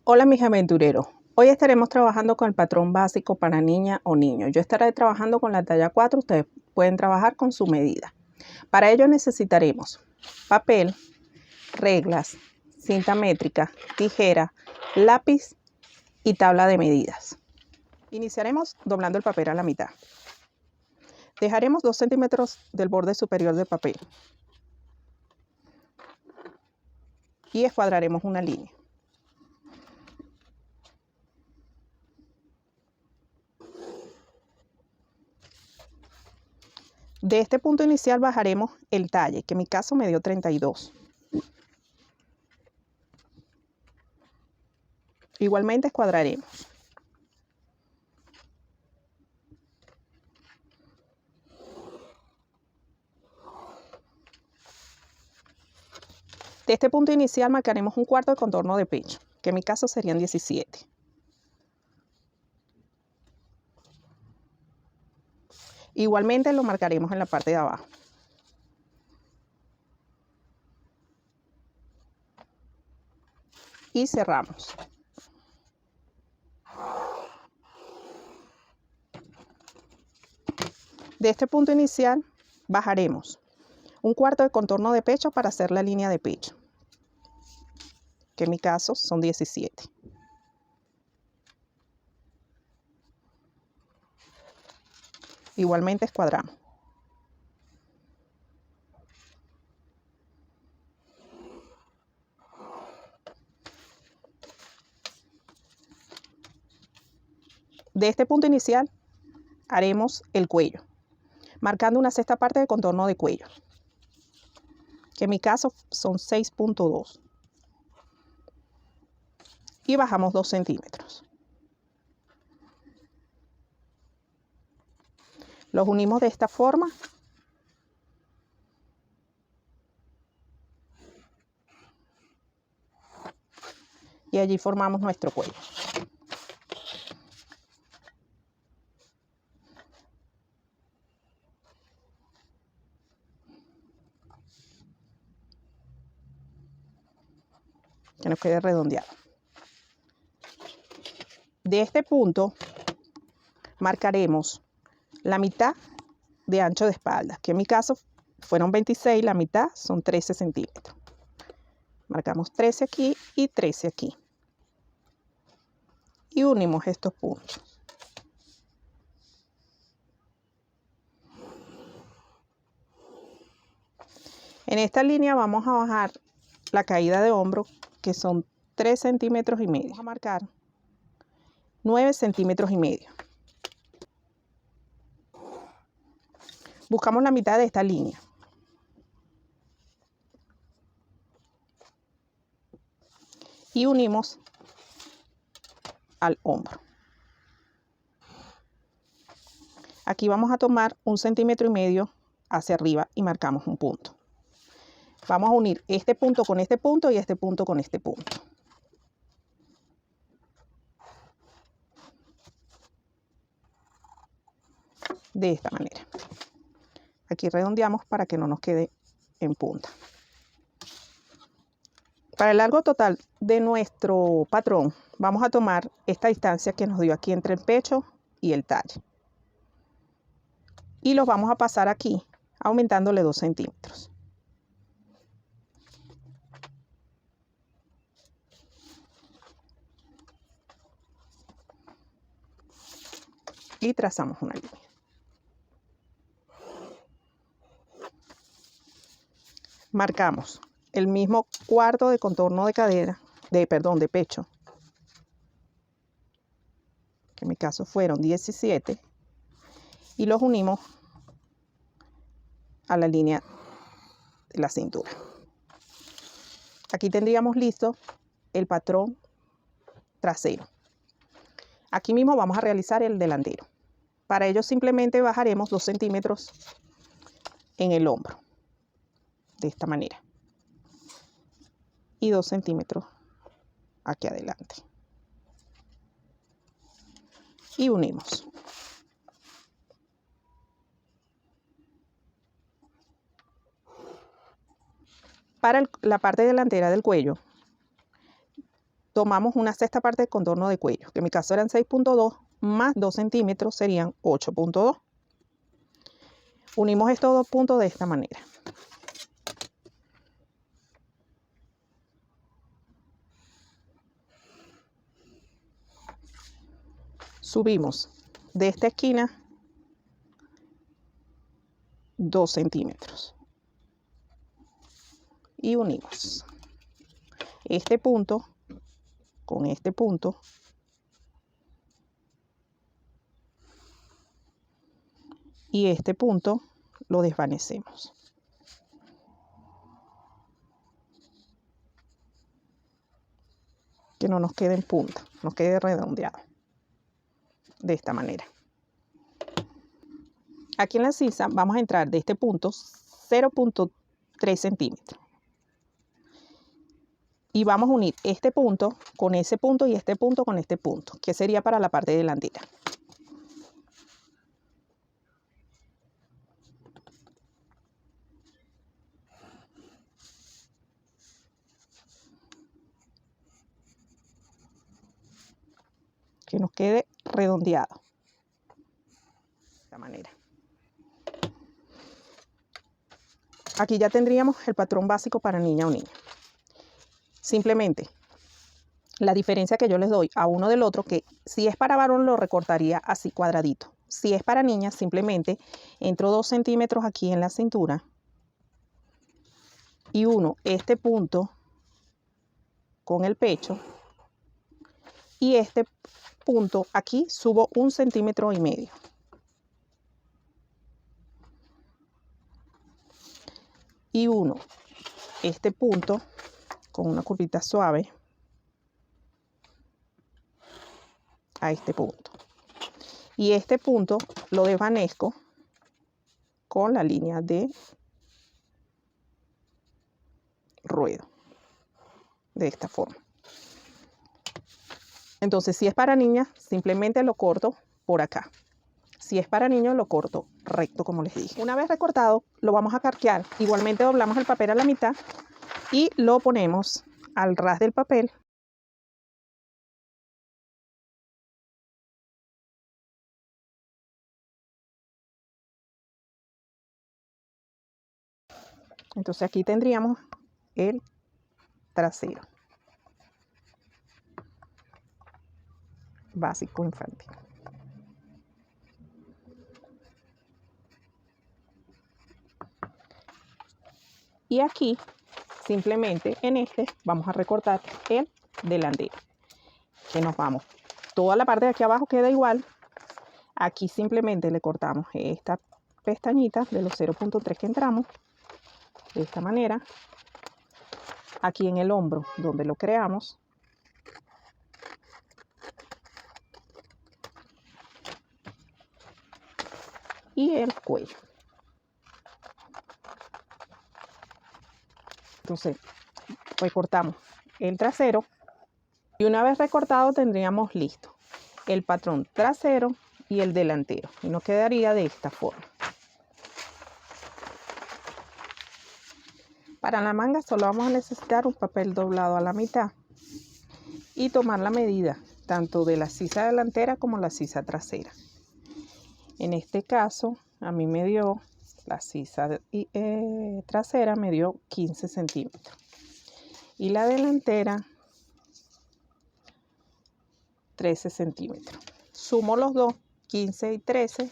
Hola mis aventureros, hoy estaremos trabajando con el patrón básico para niña o niño. Yo estaré trabajando con la talla 4, ustedes pueden trabajar con su medida. Para ello necesitaremos papel, reglas, cinta métrica, tijera, lápiz y tabla de medidas. Iniciaremos doblando el papel a la mitad. Dejaremos 2 centímetros del borde superior del papel y escuadraremos una línea. De este punto inicial bajaremos el talle, que en mi caso me dio 32. Igualmente escuadraremos. De este punto inicial marcaremos un cuarto de contorno de pecho, que en mi caso serían 17. Igualmente lo marcaremos en la parte de abajo. Y cerramos. De este punto inicial bajaremos un cuarto de contorno de pecho para hacer la línea de pecho, que en mi caso son 17. Igualmente escuadramos. De este punto inicial haremos el cuello, marcando una sexta parte de contorno de cuello, que en mi caso son 6.2. Y bajamos 2 centímetros. Los unimos de esta forma y allí formamos nuestro cuello. Que nos quede redondeado. De este punto marcaremos la mitad de ancho de espalda, que en mi caso fueron 26, la mitad son 13 centímetros. Marcamos 13 aquí y 13 aquí. Y unimos estos puntos. En esta línea vamos a bajar la caída de hombro, que son 3 centímetros y medio. Vamos a marcar 9 centímetros y medio. Buscamos la mitad de esta línea. Y unimos al hombro. Aquí vamos a tomar 1,5 centímetros hacia arriba y marcamos un punto. Vamos a unir este punto con este punto y este punto con este punto. De esta manera. Aquí redondeamos para que no nos quede en punta. Para el largo total de nuestro patrón, vamos a tomar esta distancia que nos dio aquí entre el pecho y el talle. Y los vamos a pasar aquí, aumentándole 2 centímetros. Y trazamos una línea. Marcamos el mismo cuarto de contorno de cadera, de pecho, que en mi caso fueron 17, y los unimos a la línea de la cintura. Aquí tendríamos listo el patrón trasero. Aquí mismo vamos a realizar el delantero. Para ello simplemente bajaremos 2 centímetros en el hombro, de esta manera, y 2 centímetros aquí adelante. Y unimos. Para la parte delantera del cuello, tomamos una sexta parte del contorno de cuello, que en mi caso eran 6.2 más 2 centímetros serían 8.2. Unimos estos dos puntos de esta manera. Subimos de esta esquina 2 centímetros y unimos este punto con este punto y este punto lo desvanecemos. Que no nos quede en punta, nos quede redondeado. De esta manera. Aquí en la sisa vamos a entrar de este punto 0.3 centímetros. Y vamos a unir este punto con ese punto y este punto con este punto, que sería para la parte delantera. Que nos quede redondeado. De esta manera. Aquí ya tendríamos el patrón básico para niña o niño. Simplemente la diferencia que yo les doy a uno del otro, que si es para varón lo recortaría así cuadradito. Si es para niña, simplemente entro 2 centímetros aquí en la cintura y uno este punto con el pecho y este punto aquí subo 1,5 centímetros. Y uno este punto con una curvita suave a este punto. Y este punto lo desvanezco con la línea de ruedo. De esta forma. Entonces, si es para niña, simplemente lo corto por acá. Si es para niños, lo corto recto, como les dije. Una vez recortado, lo vamos a carquear. Igualmente doblamos el papel a la mitad y lo ponemos al ras del papel. Entonces aquí tendríamos el trasero básico infantil. Y aquí, simplemente en este, vamos a recortar el delantero. Que nos vamos. Toda la parte de aquí abajo queda igual. Aquí simplemente le cortamos esta pestañita de los 0.3 que entramos. De esta manera. Aquí en el hombro, donde lo creamos. Y el cuello. Entonces, recortamos el trasero. Y una vez recortado tendríamos listo el patrón trasero y el delantero. Y nos quedaría de esta forma. Para la manga solo vamos a necesitar un papel doblado a la mitad y tomar la medida tanto de la sisa delantera como la sisa trasera. En este caso a mí me dio la sisa trasera me dio 15 centímetros y la delantera 13 centímetros. Sumo los dos, 15 y 13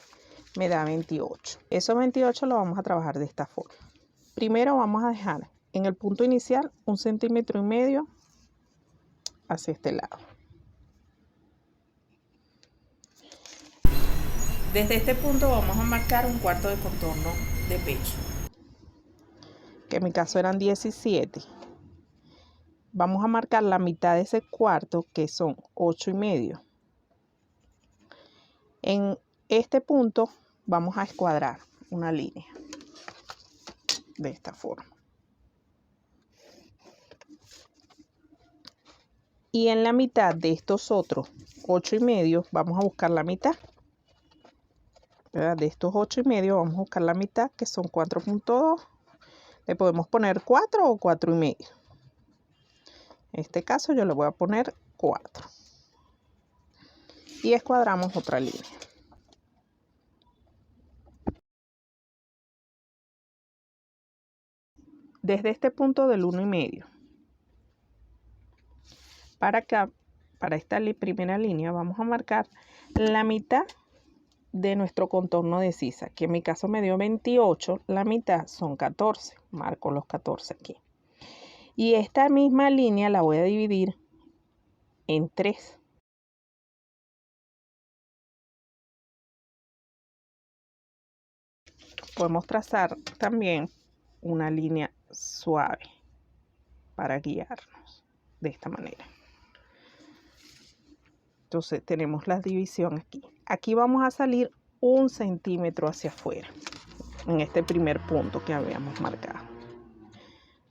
me da 28. Esos 28 lo vamos a trabajar de esta forma. Primero vamos a dejar en el punto inicial 1,5 centímetros hacia este lado. Desde este punto vamos a marcar un cuarto de contorno de pecho, que en mi caso eran 17. Vamos a marcar la mitad de ese cuarto, que son 8,5. En este punto vamos a escuadrar una línea de esta forma. Y en la mitad de estos otros 8,5 vamos a buscar la mitad. De estos 8,5 vamos a buscar la mitad, que son 4.2. Le podemos poner 4 o 4,5. En este caso yo le voy a poner 4. Y escuadramos otra línea. Desde este punto del 1,5 para acá, para esta primera línea, vamos a marcar la mitad de nuestro contorno de sisa, que en mi caso me dio 28, la mitad son 14, marco los 14 aquí. Y esta misma línea la voy a dividir en 3. Podemos trazar también una línea suave para guiarnos de esta manera. Entonces tenemos la división aquí. Aquí vamos a salir 1 centímetro hacia afuera, en este primer punto que habíamos marcado.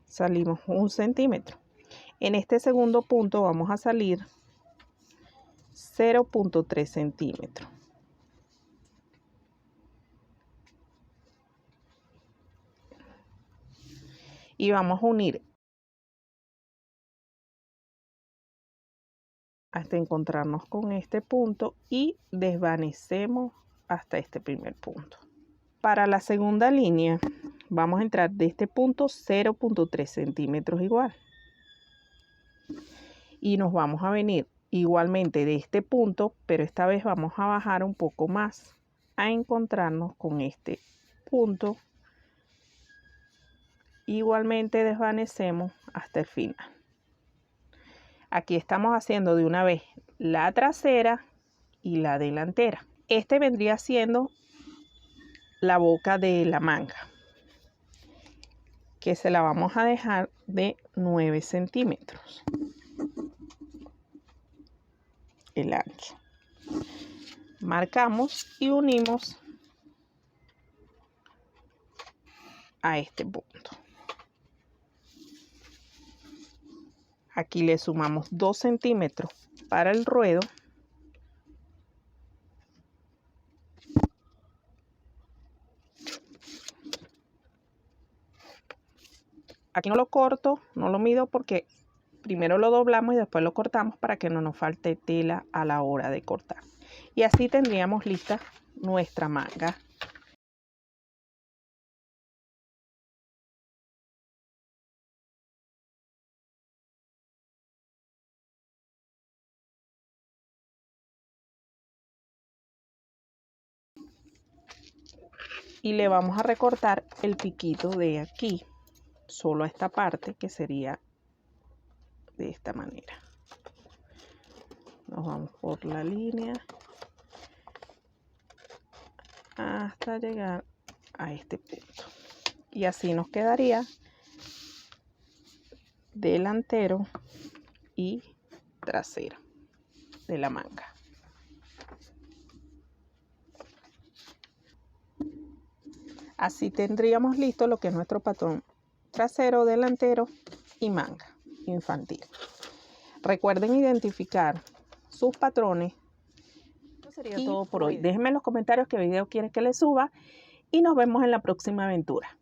Salimos 1 centímetro. En este segundo punto vamos a salir 0,3 centímetros. Y vamos a unir hasta encontrarnos con este punto y desvanecemos hasta este primer punto. Para la segunda línea vamos a entrar de este punto 0,3 centímetros igual. Y nos vamos a venir igualmente de este punto, pero esta vez vamos a bajar un poco más a encontrarnos con este punto. Igualmente desvanecemos hasta el final. Aquí estamos haciendo de una vez la trasera y la delantera. Este vendría siendo la boca de la manga, que se la vamos a dejar de 9 centímetros el ancho. Marcamos y unimos a este punto. Aquí le sumamos 2 centímetros para el ruedo. Aquí no lo corto, no lo mido porque primero lo doblamos y después lo cortamos para que no nos falte tela a la hora de cortar. Y así tendríamos lista nuestra manga. Y le vamos a recortar el piquito de aquí, solo a esta parte, que sería de esta manera. Nos vamos por la línea hasta llegar a este punto. Y así nos quedaría delantero y trasero de la manga. Así tendríamos listo lo que es nuestro patrón trasero, delantero y manga infantil. Recuerden identificar sus patrones. Esto sería todo por hoy. Déjenme en los comentarios qué video quieren que les suba y nos vemos en la próxima aventura.